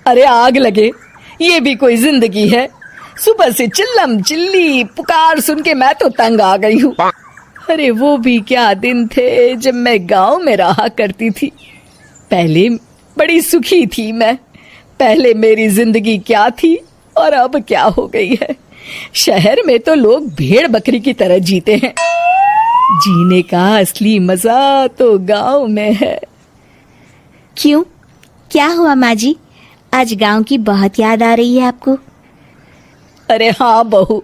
अरे आग लगे, ये भी कोई जिंदगी है। सुबह से चिल्लम चिल्ली पुकार सुन के मैं तो तंग आ गई हूँ। अरे वो भी क्या दिन थे जब मैं गांव में रहा करती थी। पहले बड़ी सुखी थी मैं। पहले मेरी जिंदगी क्या थी और अब क्या हो गई है। शहर में तो लोग भेड़ बकरी की तरह जीते हैं। जीने का असली मजा तो गांव में है। क्यों, क्या हुआ माँ जी? आज गांव की बहुत याद आ रही है आपको? अरे हाँ बहू,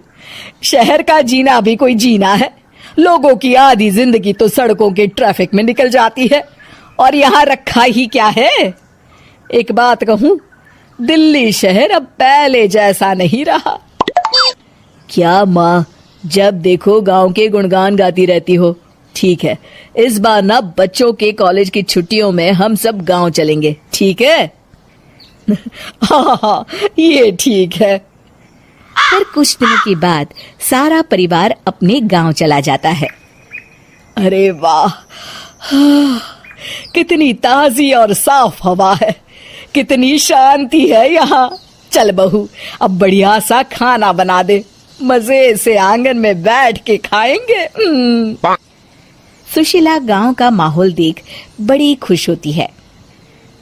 शहर का जीना भी कोई जीना है। लोगों की आधी जिंदगी तो सड़कों के ट्रैफिक में निकल जाती है और यहाँ रखा ही क्या है। एक बात कहूँ, दिल्ली शहर अब पहले जैसा नहीं रहा। क्या माँ, जब देखो गांव के गुणगान गाती रहती हो। ठीक है, इस बार ना बच्चों के कॉलेज की छुट्टियों में हम सब गांव चलेंगे, ठीक है? हाँ, ये ठीक है। फिर कुछ दिनों के बाद सारा परिवार अपने गांव चला जाता है। अरे वाह, कितनी ताजी और साफ हवा है, कितनी शांति है यहाँ। चल बहू, अब बढ़िया सा खाना बना दे, मजे से आंगन में बैठ के खाएंगे। सुशीला गांव का माहौल देख बड़ी खुश होती है।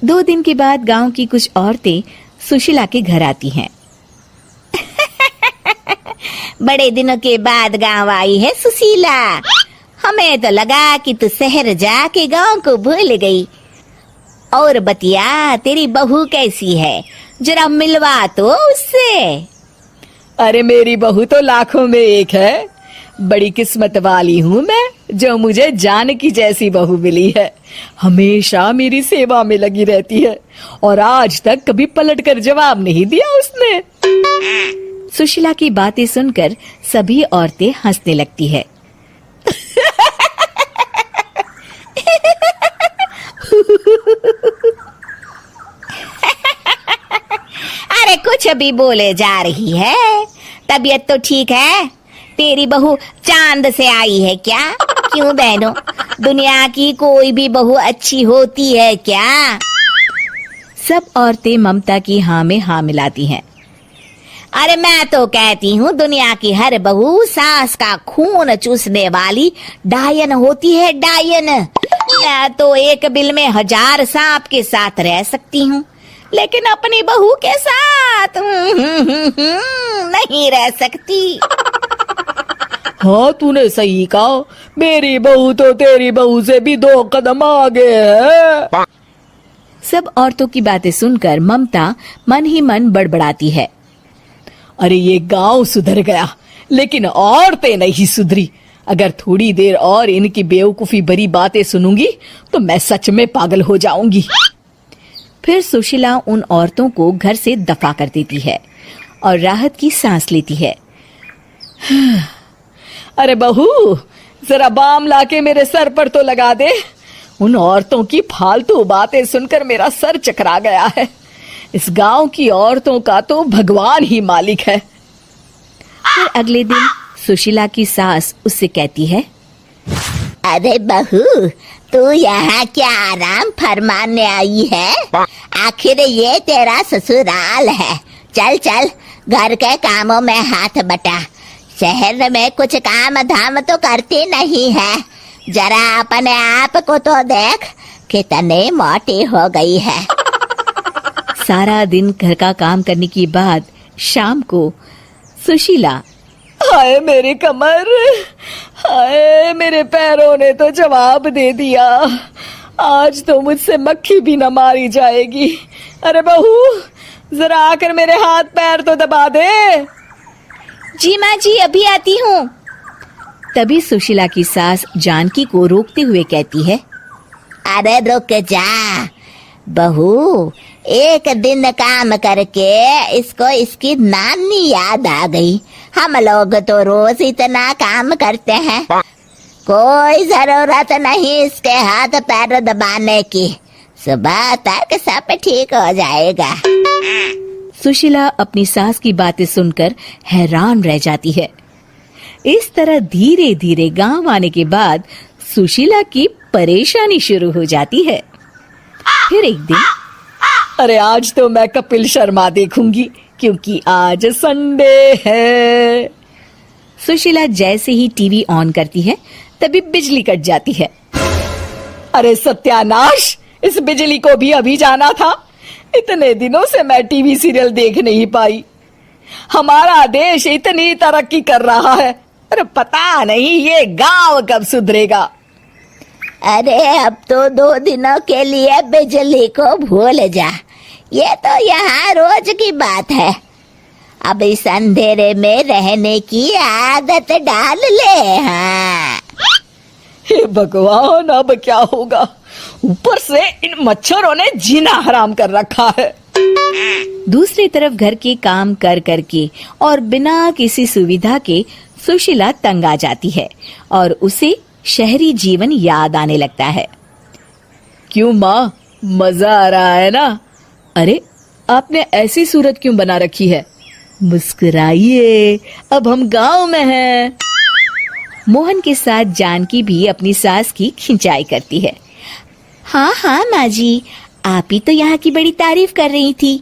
2 दिन के बाद गांव की कुछ औरतें सुशीला के घर आती हैं। बड़े दिनों के बाद गांव आई है सुशीला। हमें तो लगा कि तू शहर जाके गांव को भूल गई। और बतिया, तेरी बहू कैसी है? जरा मिलवा तो उससे। अरे मेरी बहू तो लाखों में एक है। बड़ी किस्मत वाली हूँ मैं जो मुझे जानकी जैसी बहू मिली है। हमेशा मेरी सेवा में लगी रहती है और आज तक कभी पलट कर जवाब नहीं दिया उसने। सुशीला की बातें सुनकर सभी औरतें हंसने लगती है। अरे कुछ भी बोले जा रही है। तबीयत तो ठीक है? तेरी बहू चांद से आई है क्या? क्यों बहनों, दुनिया की कोई भी बहू अच्छी होती है क्या? सब औरतें ममता की हाँ में हाँ मिलाती हैं। अरे मैं तो कहती हूँ दुनिया की हर बहू सास का खून चूसने वाली डायन होती है, डायन। मैं तो एक बिल में 1000 सांप के साथ रह सकती हूँ, लेकिन अपनी बहू के साथ नहीं रह सकती। हाँ, तूने सही कहा। मेरी बहू तो तेरी बहू से भी 2 कदम आगे है। सब औरतों की बातें सुनकर ममता मन ही मन बड़बड़ाती है। अरे ये गांव सुधर गया, लेकिन औरतें नहीं सुधरी। अगर थोड़ी देर और इनकी बेवकूफी भरी बातें सुनूंगी तो मैं सच में पागल हो जाऊंगी। फिर सुशीला उन औरतों को घर से दफा कर देती है और राहत की सांस लेती है। अरे बहू, जरा बाम लाके मेरे सर पर तो लगा दे। उन औरतों की फालतू बातें सुनकर मेरा सर चकरा गया है। इस गांव की औरतों का तो भगवान ही मालिक है। फिर अगले दिन सुशीला की सास उससे कहती है, अरे बहू, तू यहाँ क्या आराम फरमाने आई है? आखिर ये तेरा ससुराल है। चल चल, घर के कामों में हाथ बटा। शहर में कुछ काम धाम तो करती नहीं है। जरा अपने आप को तो देख, कितनी मोटी हो गई है। सारा दिन घर का काम करने के बाद शाम को सुशीला, हाय मेरी कमर, हाय मेरे पैरों ने तो जवाब दे दिया। आज तो मुझसे मक्खी भी न मारी जाएगी। अरे बहू, जरा आकर मेरे हाथ पैर तो दबा दे। जी माँ जी, अभी आती हूँ। तभी सुशीला की सास जानकी को रोकते हुए कहती है, अरे रुक जा बहू, एक दिन काम करके इसको इसकी नानी याद आ गई। हम लोग तो रोज इतना काम करते हैं, कोई जरूरत नहीं इसके हाथ पैर दबाने की। सुबह तक सब ठीक हो जाएगा। सुशीला अपनी सास की बातें सुनकर हैरान रह जाती है। इस तरह धीरे धीरे गांव आने के बाद सुशीला की परेशानी शुरू हो जाती है। फिर एक दिन, अरे आज तो मैं कपिल शर्मा देखूंगी क्योंकि आज संडे है। सुशीला जैसे ही टीवी ऑन करती है तभी बिजली कट जाती है। अरे सत्यानाश, इस बिजली को भी अभी जाना था। इतने दिनों से मैं टीवी सीरियल देख नहीं पाई। हमारा देश इतनी तरक्की कर रहा है, अरे पता नहीं ये गांव कब सुधरेगा। अरे अब तो 2 दिनों के लिए बिजली को भूल जा, ये तो यहाँ रोज की बात है। अब इस अंधेरे में रहने की आदत डाल ले। हाँ हे भगवान, अब क्या होगा? ऊपर से इन मच्छरों ने जीना हराम कर रखा है। दूसरी तरफ घर के काम कर करके और बिना किसी सुविधा के सुशीला तंग आ जाती है और उसे शहरी जीवन याद आने लगता है। क्यों माँ, मजा आ रहा है ना? अरे आपने ऐसी सूरत क्यों बना रखी है? मुस्कुराइए, अब हम गांव में हैं। मोहन के साथ जानकी भी अपनी सास की खिंचाई करती है। हाँ हाँ माँ जी, आप ही तो यहाँ की बड़ी तारीफ कर रही थी।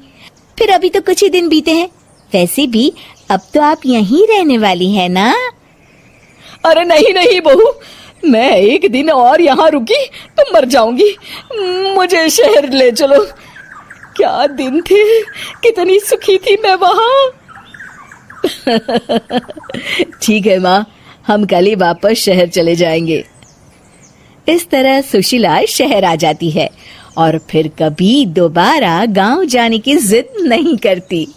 फिर अभी तो कुछ ही दिन बीते हैं, वैसे भी अब तो आप यहीं रहने वाली है ना? अरे नहीं नहीं बहू, मैं एक दिन और यहाँ रुकी तो मर जाऊंगी। मुझे शहर ले चलो। क्या दिन थे, कितनी सुखी थी मैं वहाँ। ठीक है माँ, हम कल ही वापस शहर चले जाएंगे। इस तरह सुशीला शहर आ जाती है और फिर कभी दोबारा गांव जाने की जिद नहीं करती।